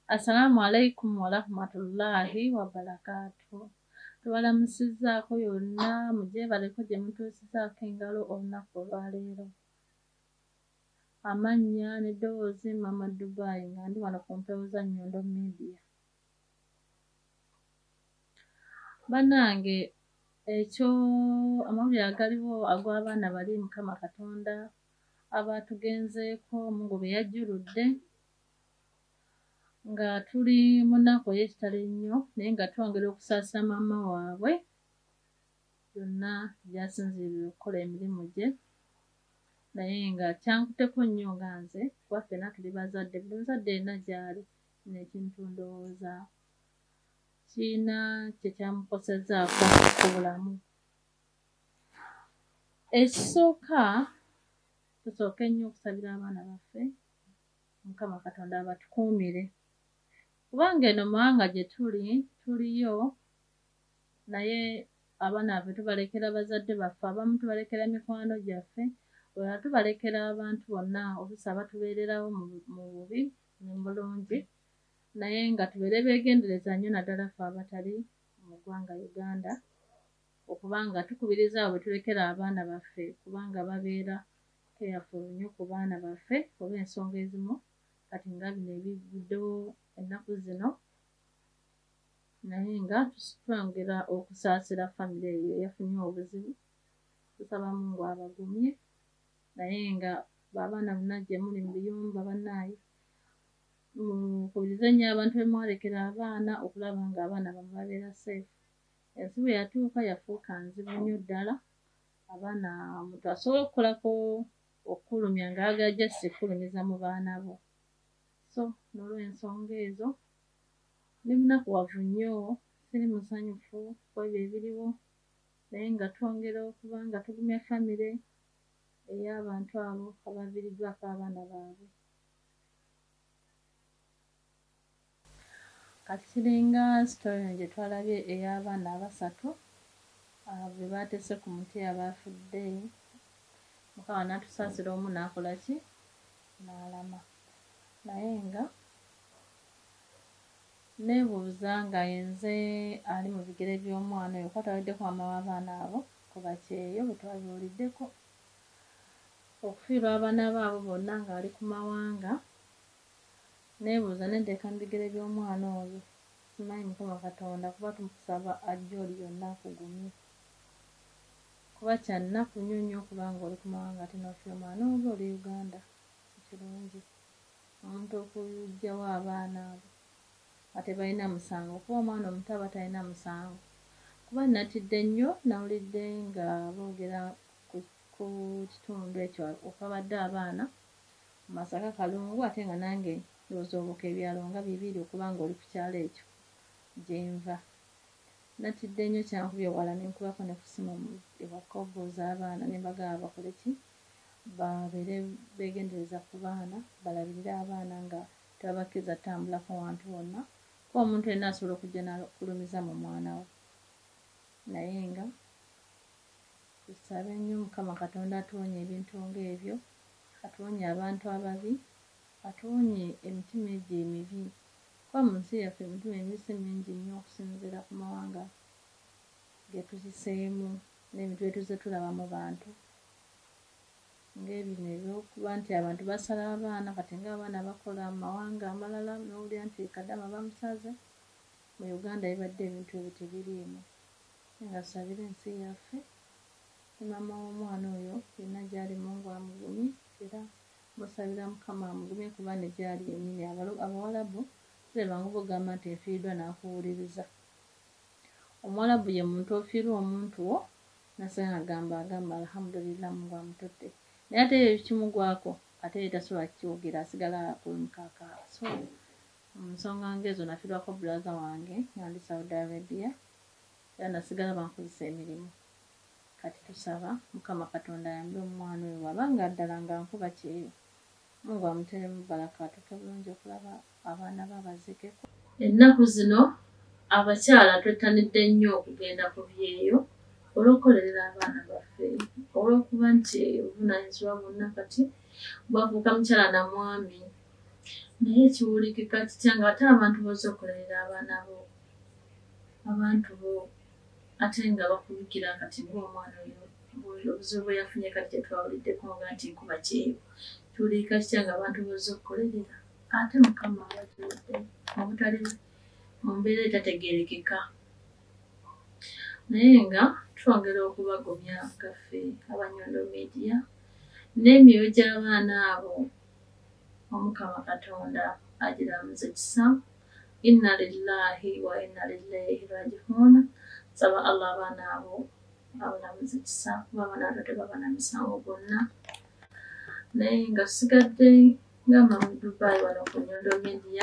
Assalamu alaikum wa rahmatullahi wa barakatuh. Tubalamusizzaako yonna mugyebaleko gye mutuusizaako engalo olunaku olwaleero. Amannya n'eddoboozi Mama Dubai nga ndi wano ku mpewo za Nyondo Media. Bannange ekyo amawulire agaliwo ag'abaana bali Mukama Katonda abatugenzeeko Mungu be yajjuludde nga tuli mu nnaku ey'ekitalo ennyo naye nga twongera okusaasira maama waabwe byonna by'asinziirira okukola emirimu gye naye nga kyankuteko nnyo nga nze kuba ffenna tuli bazadde buli muzadde yenna gy'ali n'ekintu ndowooza kiina kye kyamukosezzaako ku bulamu. Ekisooka tusooke nnyo okusabira abaana baffe Mukama Katonda abatukuumire kubanga eno mawanga gye tuliyo naye abaana baffe tubalekera bazadde baffe abamu tubalekera mikwano gyaffe olala tubalekera abantu bonna oluusi abatubeererawo mu bubi mu bulungi naye nga tubeere beegendereza nnyo naddala ffe abatali mu ggwanga Uganda okuba nga tukubiriza abo bwe tulekera abaana baffe kubanga babeera careful nnyo ku baana baffe oba ensonga ezimu kati nga bino ebivuddewo ennaku zino naye nga twongera okusaasira famire eyo eyafunye obuzibu tusaba Mungu abagumye naye nga b'abaana bonna gye muli mu biyumba bannaaye mukubirize nnyo abantu be mwalekera abaana okulaba nga abaana bamwe babeera safe. Ensi bwe yatuuka yafuuka nzibu nnyo ddala abaana omuntu asobola okukolako okkulumya ng'ayagala just ekkulumiza mu baana bo. So n'olw'ensonga ezo ndi munakuwavu nnyo siri musanyufu ku ebyo ebiriwo naye nga twongera okuba nga tugumya famire ey'abantu abo abaviiriddwako abaana baabwe. Kati kiringa sitori gye twalabye ey'abaana abasatu be baatese ku muti abaafudde Mukama n'atusaasira omu n'akola ki n'alama naye nga neebuuza nga yenze ali mu bigere by'omwana oyo kuba twaliddeko maama w'abaana abo ku bakyeyo bwe twabiwuliddeko okufiirwa abaana baabo bonna ng'ali ku mawanga neebuuza n'enteeka mu bigere by'omwana oyo simanyi Mukama Katonda kuba tumusaba ajje oli yonna akugumye kuba kya nnaku nnyo nnyo okuba ng'oli ku mawanga ate n'ofiirwa omwana oba oli Uganda si kirungi omuntu okuggyawo abaana abo ate balina musango kuba omwana omuto aba talina musango kuba natidde nnyo nawulidde nga boogera ku kitundu ekyo okwabadde abaana mu Masaka Kalungu ate nga nange ndowooza obuuka ebyalo nga bibiri okuba ng'oli ku kyalo ekyo gye nva natidde nnyo kyankubye wala ne nkubako ne ku ssimu ewaka obuuza abaana ne mbagamba bakole ki babeere beegendereza ku baana balabirire abaana nga tebabakkiriza ttambulako wantu wonna kuba omuntu yenna asobola okujja n'akulumiza mu mwana we naye nga tusabe nnyo Mukama Katonda atuwonye ebintu ng'ebyo atuwonye abantu ababi atuwonye emitima egyo emibi kuba mu nsi yaffe emitima emibi si mingi nnyo okusinziira ku mawanga ge tuyiseemu n'ebintu bye tuzze tulaba mu bantu ng'ebino ebyokuba nti abantu basala abaana kati ng'abaana bakola mu mawanga amalala n'owulira nti Kadaama bamusaze mu Uganda bibadde ebintu ebyo tebiriimu nga tusabire ensi yaffe ne maama w'omwana oyo yenna gy'ali Mungu amugumye era musabira Mukama amugumye kuba ne gy'ali yennyini Abawarabu kirebangu bogamba nti efiiriddwa n'akuwuliriza Omuwarabu ye muntu ofiirwa omuntu wo nasenga agamba alhamdulillah Mungu amutodde naye ate ekimugwako ate tasobola kiwogera asigala kulumukaakaaba so mu nsonga ng'ezo nafiirwako bulaza wange nga ndi Saudi Arabia era nasigala bankozesa emirimu kati tusaba Mukama Katonda ayambe omwana oyo waba nga ddala nga nkuba kyeyo Mungu amuteeremu baraka atuuke bulungi okulaba abaana babazikeko. Ennaku zino abakyala twettanidde nnyo okugenda ku byeyo olw'okukolerera abaana baffe olw'okuba nti obuvunaanyizibwa bwonna kati bwafuuka mukyala na mwami naye kiwulikika kitya nga ate abantu bozze okulerera abaana bo abantu bo ate nga bakubikira kati ng'omwana oyo obuzibu bwe yafunye kati kyetwawuliddeko nga nti nkuba kyeyo kiwulikika kitya nga abantu bozze okulerera ate mukama abakiwadde obutali mu mbeera etategeerekeka naye nga twongera okubagumya gaffe Abanyondo Media n'emyoyo gy'abaana abo omukama Katonda agiramuze kisa inna lillahi wa inna ilaihi raji'un saba Allah abaana abo abalamuze kisa kuba abaana abo tebaba na misango gonna naye nga sigadde ngamba mu Dubai wano ku Nyondo Media